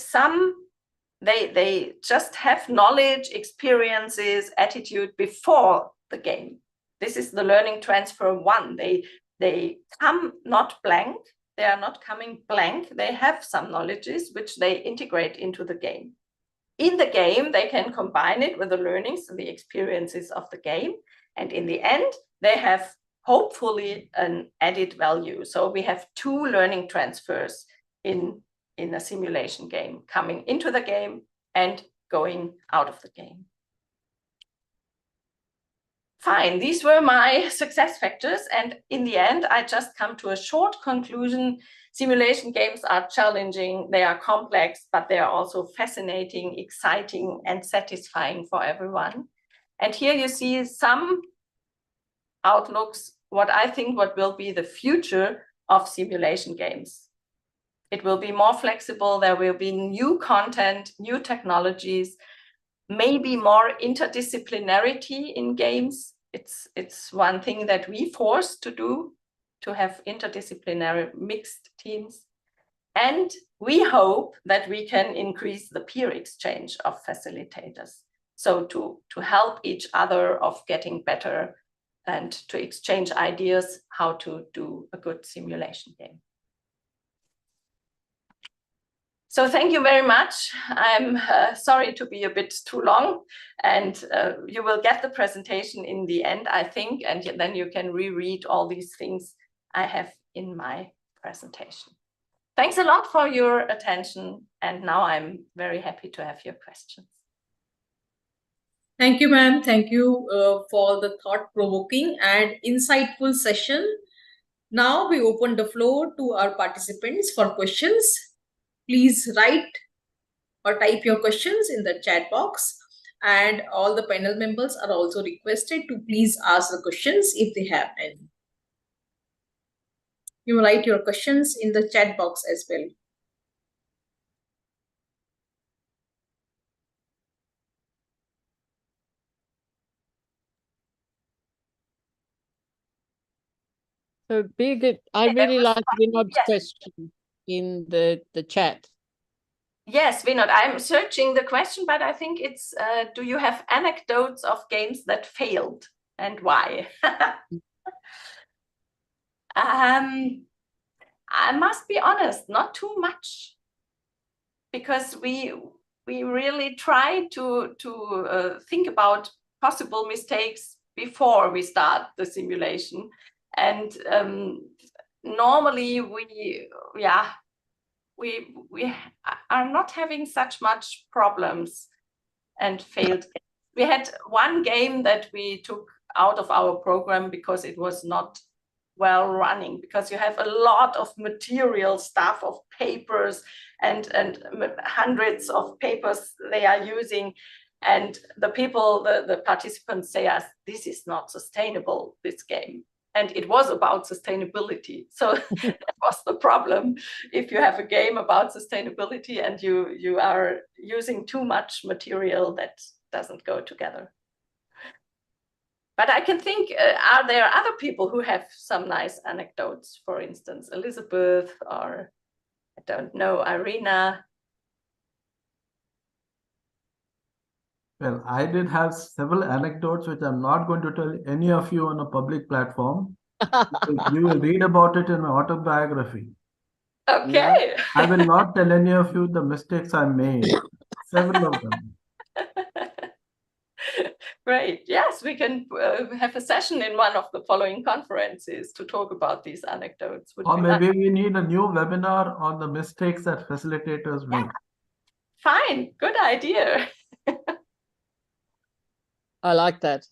they just have knowledge, experiences, attitude before the game. This is the learning transfer 1. They come not blank. They are not coming blank. They have some knowledges which they integrate into the game. In the game, they can combine it with the learnings and the experiences of the game. And in the end, they have hopefully an added value. So we have 2 learning transfers in a simulation game, coming into the game and going out of the game. Fine, these were my success factors. And in the end, I just come to a short conclusion. Simulation games are challenging, they are complex, but they are also fascinating, exciting, and satisfying for everyone. And here you see some outlooks, what I think what will be the future of simulation games. It will be more flexible, there will be new content, new technologies, maybe more interdisciplinarity in games. It's one thing that we forced to do, to have interdisciplinary mixed teams. And we hope that we can increase the peer exchange of facilitators. So to help each other of getting better and to exchange ideas how to do a good simulation game. So thank you very much. I'm sorry to be a bit too long, and you will get the presentation in the end, I think, and then you can reread all these things I have in my presentation. Thanks a lot for your attention, and now I'm very happy to have your questions. Thank you, ma'am. Thank you for the thought-provoking and insightful session. Now we open the floor to our participants for questions. Please write or type your questions in the chat box, and all the panel members are also requested to please ask the questions if they have any. You may write your questions in the chat box as well. So Birgit, I really like Vinod's question in the chat. Yes, Vinod, I'm searching the question, but I think it's, do you have anecdotes of games that failed and why? I must be honest, not too much, because we really try to think about possible mistakes before we start the simulation, and normally we are not having such much problems and failed. We had one game that we took out of our program because it was not well running, because you have a lot of material stuff of papers and hundreds of papers they are using, and the people, the participants say us, this is not sustainable, this game. And it was about sustainability. So that was the problem. If you have a game about sustainability and you are using too much material, that doesn't go together. But I can think, are there other people who have some nice anecdotes? For instance, Elizabeth, or I don't know, Irina. Well, I did have several anecdotes, which I'm not going to tell any of you on a public platform. You will read about it in my autobiography. Okay. I will not tell any of you the mistakes I made. Several of them. Great. Yes, we can have a session in one of the following conferences to talk about these anecdotes. Or maybe we need a new webinar on the mistakes that facilitators make. Fine. Good idea. I like that.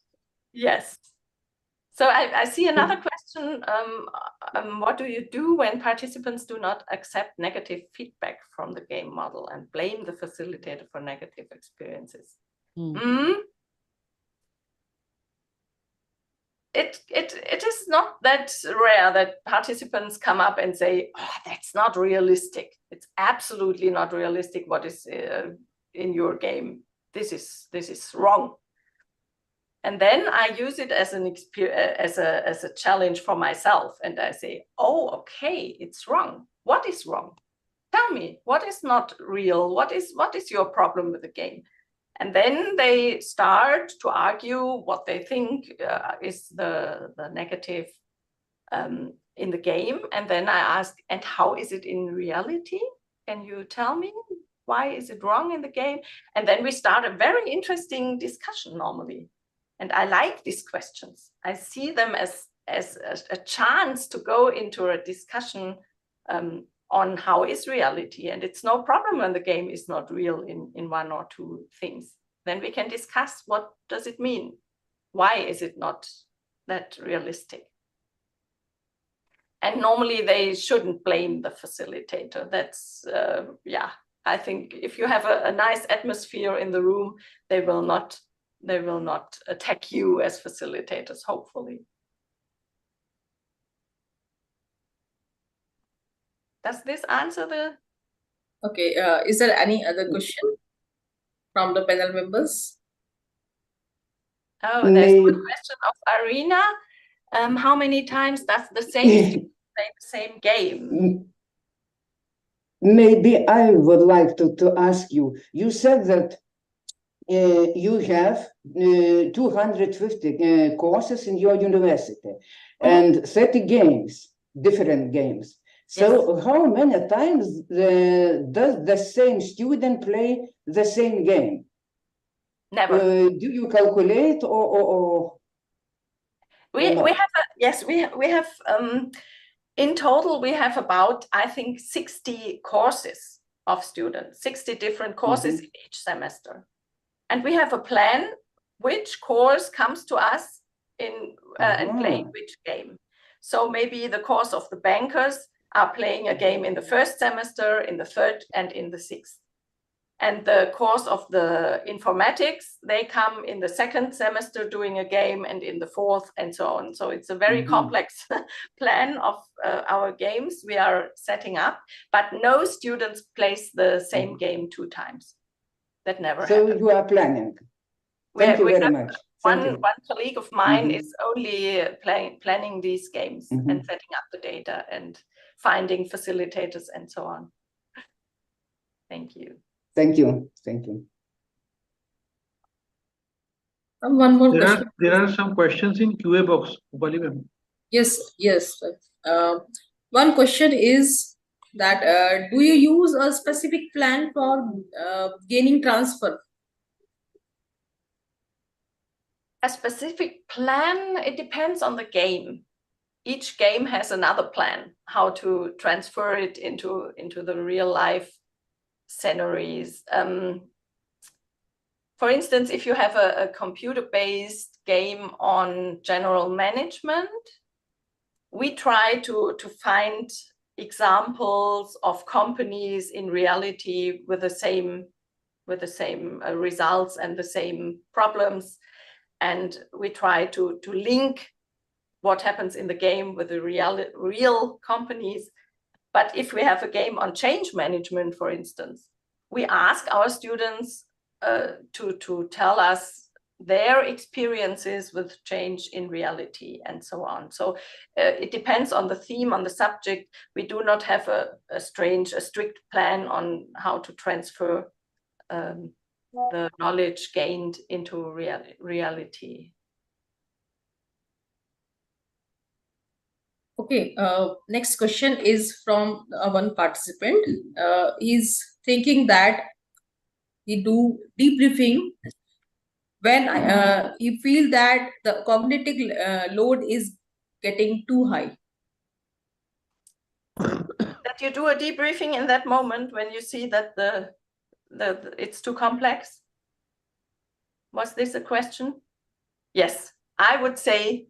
Yes. So I see another question. What do you do when participants do not accept negative feedback from the game model and blame the facilitator for negative experiences? It is not that rare that participants come up and say, oh, that's not realistic. It's absolutely not realistic what is in your game. This is wrong. And then I use it as as a challenge for myself, and I say, oh, okay, it's wrong. What is wrong? Tell me, what is not real? What is your problem with the game? And then they start to argue what they think is the negative in the game. And then I ask, and how is it in reality? Can you tell me? Why is it wrong in the game? And then we start a very interesting discussion normally. And I like these questions. I see them as a chance to go into a discussion on how is reality. And it's no problem when the game is not real in one or two things. Then we can discuss, what does it mean? why is it not that realistic? And normally they shouldn't blame the facilitator. That's, yeah, I think if you have a nice atmosphere in the room, they will not attack you as facilitators, hopefully. Does this answer the? Okay, is there any other question from the panel members? Oh, there's one question of Arena. How many times does the same student play the same game? Maybe I would like to ask you. You said that you have 250 courses in your university and 30 games, different games. So yes. How many times does the same student play the same game? Never. Do you calculate or we have in total we have about, I think, 60 courses of students, 60 different courses in each semester. And we have a plan which course comes to us in and playing which game. So maybe the course of the bankers are playing a game in the first semester, in the third, and in the sixth. And the course of the informatics, they come in the second semester doing a game, and in the fourth, and so on. So it's a very complex plan of our games we are setting up, but no students plays the same game 2 times. That never happens. So you are planning. Thank you very much. One colleague of mine is only planning these games and setting up the data and finding facilitators and so on. Thank you. Thank you. Thank you. One more question. There are some questions in QA box. Yes. One question is that do you use a specific plan for gaining transfer? A specific plan, it depends on the game. Each game has another plan, how to transfer it into the real life scenarios. For instance, if you have a computer-based game on general management, we try to find examples of companies in reality with the same results and the same problems, and we try to link what happens in the game with the real companies. But if we have a game on change management, for instance, we ask our students to tell us their experiences with change in reality and so on. So it depends on the theme, on the subject. We do not have a strict plan on how to transfer the knowledge gained into reality. Okay, next question is from one participant. He's thinking that he do debriefing when he feel that the cognitive load is getting too high. That you do a debriefing in that moment when you see that it's too complex? Was this a question? Yes, I would say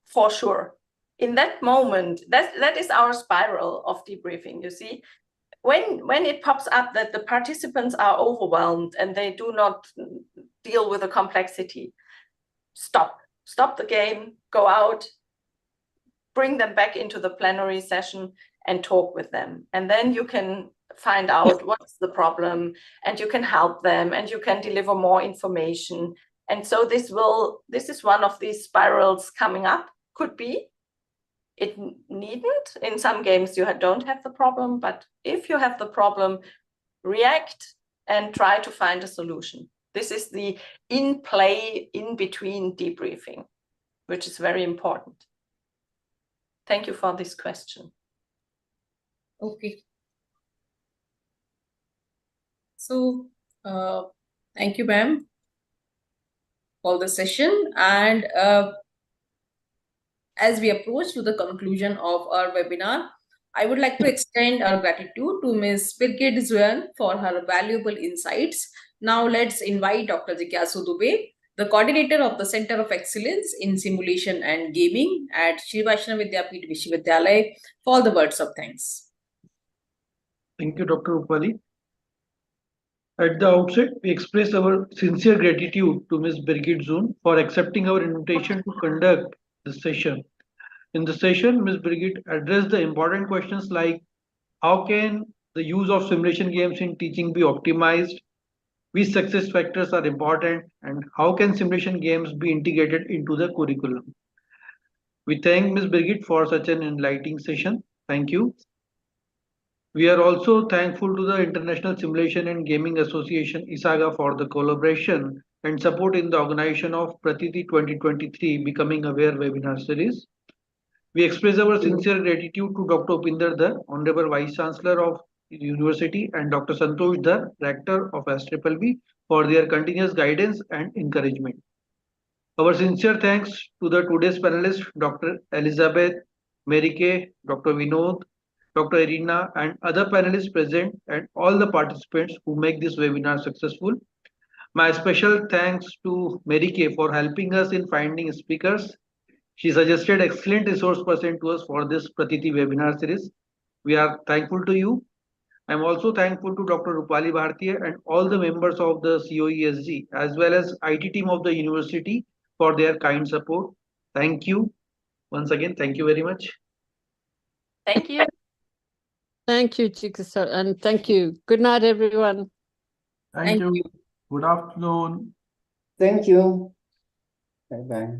for sure. In that moment, that is our spiral of debriefing, you see. When it pops up that the participants are overwhelmed and they do not deal with the complexity, stop the game, go out, bring them back into the plenary session and talk with them. And then you can find out what's the problem, and you can help them, and you can deliver more information. And so this is one of these spirals coming up, could be. It needn't. In some games you don't have the problem, but if you have the problem, react and try to find a solution. This is the in-play, in-between debriefing, which is very important. Thank you for this question. Okay. So, thank you, ma'am, for the session. And as we approach to the conclusion of our webinar, I would like to extend our gratitude to Ms. Birgit Zuan for her valuable insights. Now let's invite Dr. Jigyasu Dubey, the coordinator of the Center of Excellence in Simulation and Gaming at Shri Vaishnav Vidyapith Vishwavidyalaya for the words of thanks. Thank you, Dr. Rupali. At the outset, we express our sincere gratitude to Ms. Birgit Zun for accepting our invitation to conduct this session. In the session, Ms. Birgit addressed the important questions like how can the use of simulation games in teaching be optimized, which success factors are important, and how can simulation games be integrated into the curriculum. We thank Ms. Birgit for such an enlightening session. Thank you. We are also thankful to the International Simulation and Gaming Association ISAGA for the collaboration and support in the organization of Pratiti 2023 Becoming Aware webinar series. We express our sincere gratitude to Dr. Upinder Dhar, Honorable Vice Chancellor of the University, and Dr. Santosh Dhar, Rector of SSSB, for their continuous guidance and encouragement. Our sincere thanks to the today's panelists, Dr. Elizabeth, Mary Kay, Dr. Vinod, Dr. Irina, and other panelists present, and all the participants who make this webinar successful. My special thanks to Mary Kay for helping us in finding speakers. She suggested excellent resource person to us for this Pratiti webinar series. We are thankful to you. I'm also thankful to Dr. Rupali Bhartiya and all the members of the COESG as well as IT team of the university for their kind support. Thank you. Once again, thank you very much. Thank you. Thank you, Chikasa, and thank you. Good night, everyone. Thank you. Good afternoon. Thank you. Bye-bye.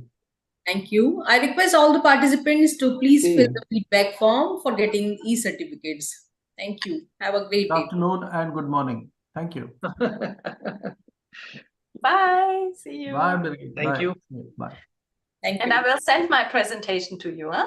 Thank you. I request all the participants to please See fill you. the feedback form for getting e-certificates. Thank you. Have a great Good day. afternoon and good morning. Thank you. Bye. See you. Bye, Birgit. Thank Bye. you. Bye. Thank And you. I will send my presentation to you. Huh?